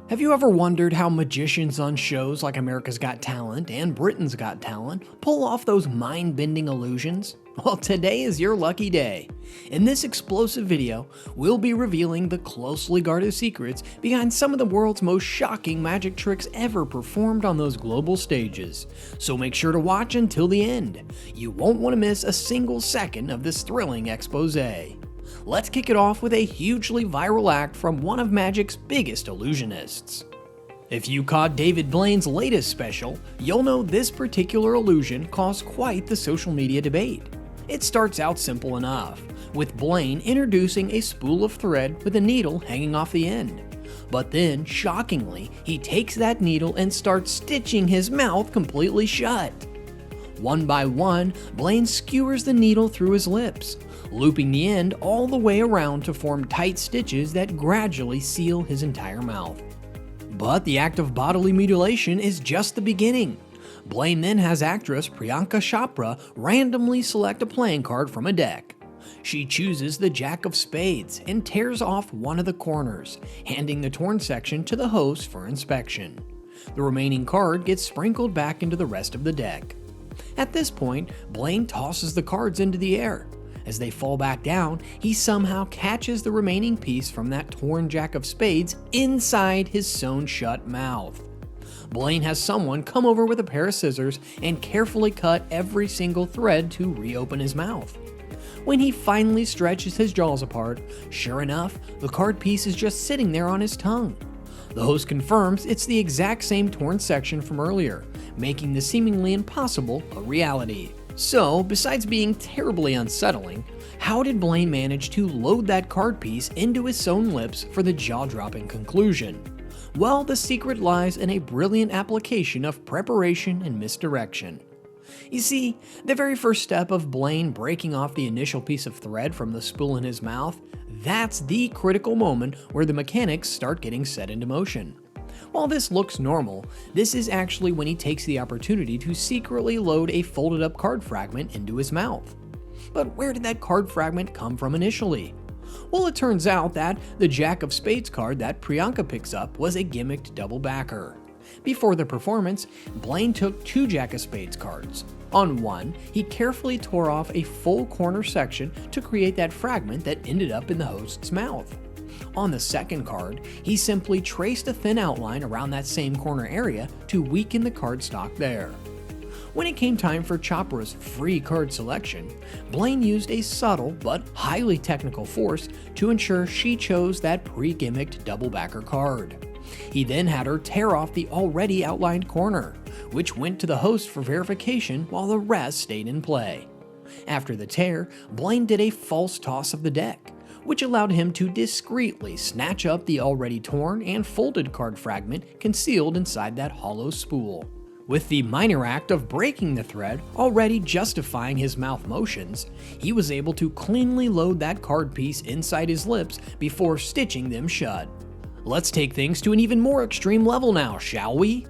Have you ever wondered how magicians on shows like America's Got Talent and Britain's Got Talent pull off those mind-bending illusions? Well, today is your lucky day. In this explosive video, we'll be revealing the closely guarded secrets behind some of the world's most shocking magic tricks ever performed on those global stages. So make sure to watch until the end. You won't want to miss a single second of this thrilling expose. Let's kick it off with a hugely viral act from one of magic's biggest illusionists. If you caught David Blaine's latest special, you'll know this particular illusion caused quite the social media debate. It starts out simple enough, with Blaine introducing a spool of thread with a needle hanging off the end. But then, shockingly, he takes that needle and starts stitching his mouth completely shut. One by one, Blaine skewers the needle through his lips, looping the end all the way around to form tight stitches that gradually seal his entire mouth. But the act of bodily mutilation is just the beginning. Blaine then has actress Priyanka Chopra randomly select a playing card from a deck. She chooses the Jack of Spades and tears off one of the corners, handing the torn section to the host for inspection. The remaining card gets sprinkled back into the rest of the deck. At this point, Blaine tosses the cards into the air. As they fall back down, he somehow catches the remaining piece from that torn Jack of Spades inside his sewn shut mouth. Blaine has someone come over with a pair of scissors and carefully cut every single thread to reopen his mouth. When he finally stretches his jaws apart, sure enough, the card piece is just sitting there on his tongue. The host confirms it's the exact same torn section from earlier, making the seemingly impossible a reality. So, besides being terribly unsettling, how did Blaine manage to load that card piece into his sewn lips for the jaw-dropping conclusion? Well, the secret lies in a brilliant application of preparation and misdirection. You see, the very first step of Blaine breaking off the initial piece of thread from the spool in his mouth, that's the critical moment where the mechanics start getting set into motion. While this looks normal, this is actually when he takes the opportunity to secretly load a folded up card fragment into his mouth. But where did that card fragment come from initially? Well, it turns out that the Jack of Spades card that Priyanka picks up was a gimmicked double backer. Before the performance, Blaine took two Jack of Spades cards. On one, he carefully tore off a full corner section to create that fragment that ended up in the host's mouth. On the second card, he simply traced a thin outline around that same corner area to weaken the cardstock there. When it came time for Chopra's free card selection, Blaine used a subtle but highly technical force to ensure she chose that pre-gimmicked double backer card. He then had her tear off the already outlined corner, which went to the host for verification while the rest stayed in play. After the tear, Blaine did a false toss of the deck, which allowed him to discreetly snatch up the already torn and folded card fragment concealed inside that hollow spool. With the minor act of breaking the thread already justifying his mouth motions, he was able to cleanly load that card piece inside his lips before stitching them shut. Let's take things to an even more extreme level now, shall we?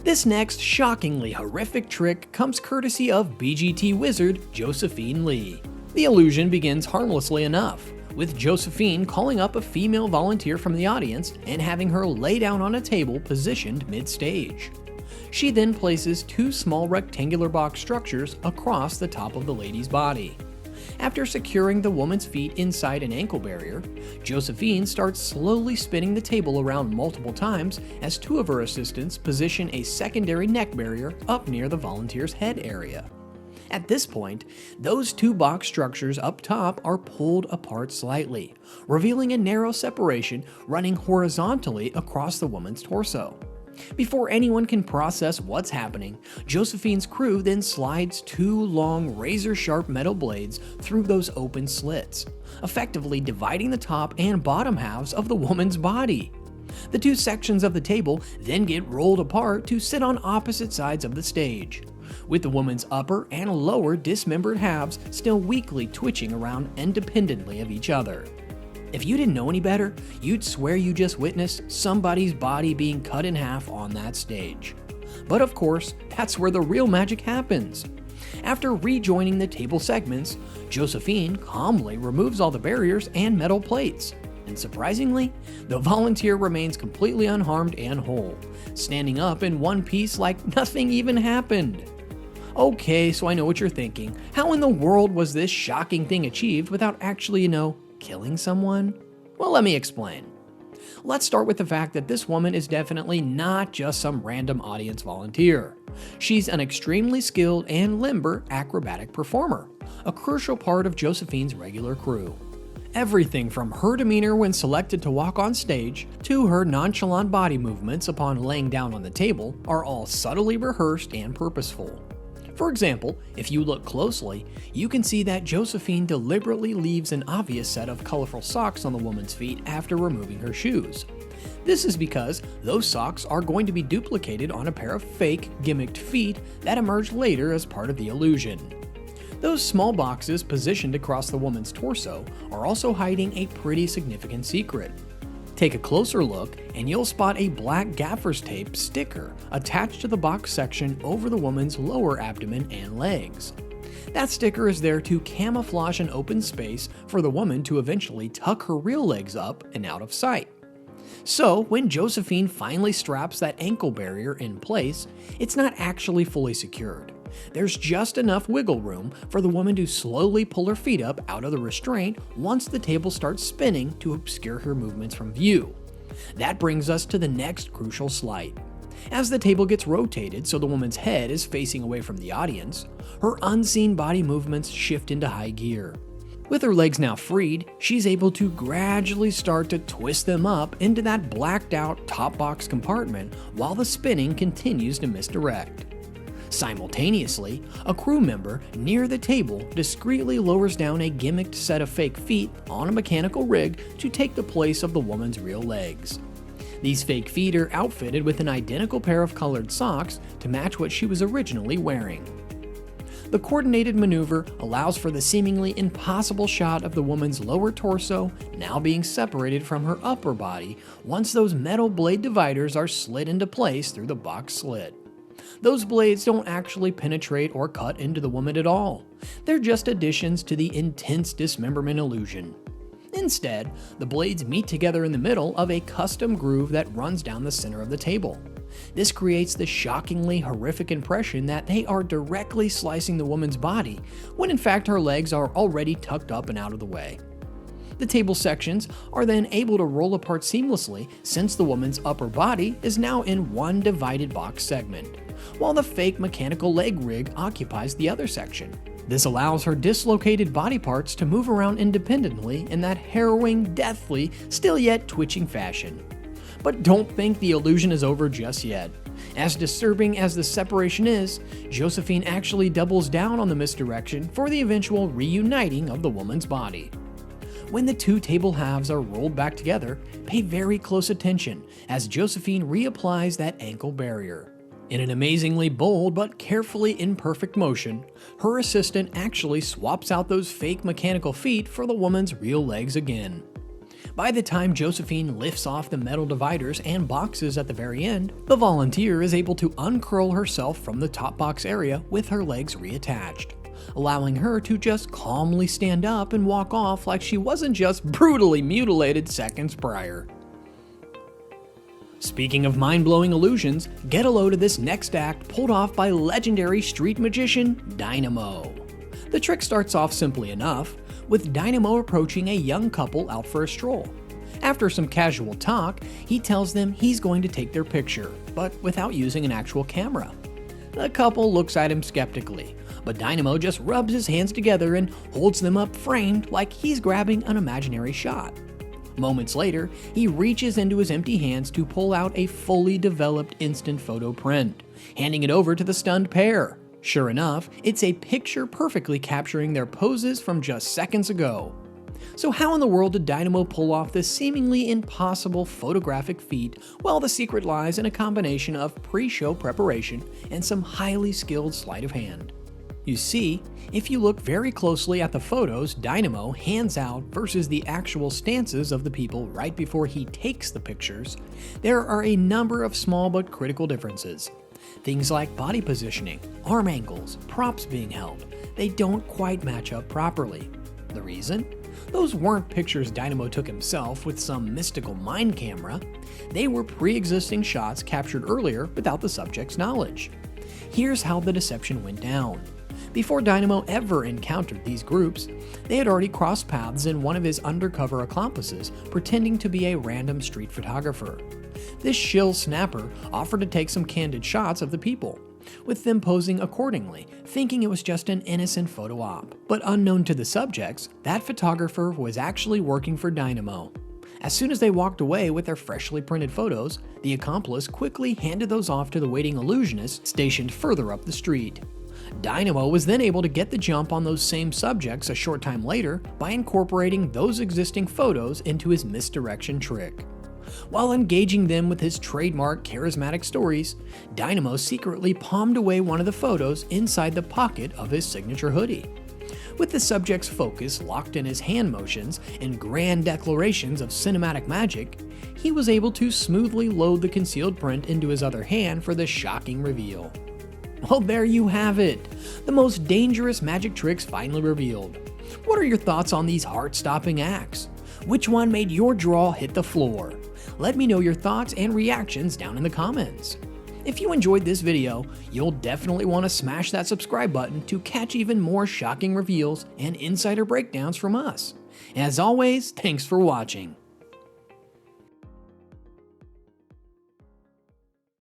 This next shockingly horrific trick comes courtesy of BGT wizard Josephine Lee. The illusion begins harmlessly enough, with Josephine calling up a female volunteer from the audience and having her lay down on a table positioned mid-stage. She then places two small rectangular box structures across the top of the lady's body. After securing the woman's feet inside an ankle barrier, Josephine starts slowly spinning the table around multiple times as two of her assistants position a secondary neck barrier up near the volunteer's head area. At this point, those two box structures up top are pulled apart slightly, revealing a narrow separation running horizontally across the woman's torso. Before anyone can process what's happening, Josephine's crew then slides two long razor-sharp metal blades through those open slits, effectively dividing the top and bottom halves of the woman's body. The two sections of the table then get rolled apart to sit on opposite sides of the stage, with the woman's upper and lower dismembered halves still weakly twitching around independently of each other. If you didn't know any better, you'd swear you just witnessed somebody's body being cut in half on that stage. But of course, that's where the real magic happens. After rejoining the table segments, Josephine calmly removes all the barriers and metal plates. And surprisingly, the volunteer remains completely unharmed and whole, standing up in one piece like nothing even happened. Okay, so I know what you're thinking. How in the world was this shocking thing achieved without actually, killing someone? Well, let me explain. Let's start with the fact that this woman is definitely not just some random audience volunteer. She's an extremely skilled and limber acrobatic performer, a crucial part of Josephine's regular crew. Everything from her demeanor when selected to walk on stage to her nonchalant body movements upon laying down on the table are all subtly rehearsed and purposeful. For example, if you look closely, you can see that Josephine deliberately leaves an obvious set of colorful socks on the woman's feet after removing her shoes. This is because those socks are going to be duplicated on a pair of fake, gimmicked feet that emerge later as part of the illusion. Those small boxes positioned across the woman's torso are also hiding a pretty significant secret. Take a closer look and you'll spot a black gaffer's tape sticker attached to the box section over the woman's lower abdomen and legs. That sticker is there to camouflage an open space for the woman to eventually tuck her real legs up and out of sight. So, when Josephine finally straps that ankle barrier in place, it's not actually fully secured. There's just enough wiggle room for the woman to slowly pull her feet up out of the restraint once the table starts spinning to obscure her movements from view. That brings us to the next crucial sleight. As the table gets rotated so the woman's head is facing away from the audience, her unseen body movements shift into high gear. With her legs now freed, she's able to gradually start to twist them up into that blacked out top box compartment while the spinning continues to misdirect. Simultaneously, a crew member near the table discreetly lowers down a gimmicked set of fake feet on a mechanical rig to take the place of the woman's real legs. These fake feet are outfitted with an identical pair of colored socks to match what she was originally wearing. The coordinated maneuver allows for the seemingly impossible shot of the woman's lower torso now being separated from her upper body once those metal blade dividers are slid into place through the box slit. Those blades don't actually penetrate or cut into the woman at all. They're just additions to the intense dismemberment illusion. Instead, the blades meet together in the middle of a custom groove that runs down the center of the table. This creates the shockingly horrific impression that they are directly slicing the woman's body, when in fact her legs are already tucked up and out of the way. The table sections are then able to roll apart seamlessly since the woman's upper body is now in one divided box segment, while the fake mechanical leg rig occupies the other section. This allows her dislocated body parts to move around independently in that harrowing, deathly, still yet twitching fashion. But don't think the illusion is over just yet. As disturbing as the separation is, Josephine actually doubles down on the misdirection for the eventual reuniting of the woman's body. When the two table halves are rolled back together, pay very close attention as Josephine reapplies that ankle barrier. In an amazingly bold but carefully imperfect motion, her assistant actually swaps out those fake mechanical feet for the woman's real legs again. By the time Josephine lifts off the metal dividers and boxes at the very end, the volunteer is able to uncurl herself from the top box area with her legs reattached, allowing her to just calmly stand up and walk off like she wasn't just brutally mutilated seconds prior. Speaking of mind-blowing illusions, get a load of this next act pulled off by legendary street magician Dynamo. The trick starts off simply enough, with Dynamo approaching a young couple out for a stroll. After some casual talk, he tells them he's going to take their picture, but without using an actual camera. The couple looks at him skeptically, but Dynamo just rubs his hands together and holds them up framed like he's grabbing an imaginary shot. Moments later, he reaches into his empty hands to pull out a fully developed instant photo print, handing it over to the stunned pair. Sure enough, it's a picture perfectly capturing their poses from just seconds ago. So how in the world did Dynamo pull off this seemingly impossible photographic feat? Well, the secret lies in a combination of pre-show preparation and some highly skilled sleight of hand. You see, if you look very closely at the photos Dynamo hands out versus the actual stances of the people right before he takes the pictures, there are a number of small but critical differences. Things like body positioning, arm angles, props being held, they don't quite match up properly. The reason? Those weren't pictures Dynamo took himself with some mystical mind camera. They were pre-existing shots captured earlier without the subject's knowledge. Here's how the deception went down. Before Dynamo ever encountered these groups, they had already crossed paths in one of his undercover accomplices pretending to be a random street photographer. This shill snapper offered to take some candid shots of the people, with them posing accordingly, thinking it was just an innocent photo op. But unknown to the subjects, that photographer was actually working for Dynamo. As soon as they walked away with their freshly printed photos, the accomplice quickly handed those off to the waiting illusionist stationed further up the street. Dynamo was then able to get the jump on those same subjects a short time later by incorporating those existing photos into his misdirection trick. While engaging them with his trademark charismatic stories, Dynamo secretly palmed away one of the photos inside the pocket of his signature hoodie. With the subject's focus locked in his hand motions and grand declarations of cinematic magic, he was able to smoothly load the concealed print into his other hand for the shocking reveal. Well, there you have it. The most dangerous magic tricks finally revealed. What are your thoughts on these heart-stopping acts? Which one made your jaw hit the floor? Let me know your thoughts and reactions down in the comments. If you enjoyed this video, you'll definitely want to smash that subscribe button to catch even more shocking reveals and insider breakdowns from us. As always, thanks for watching.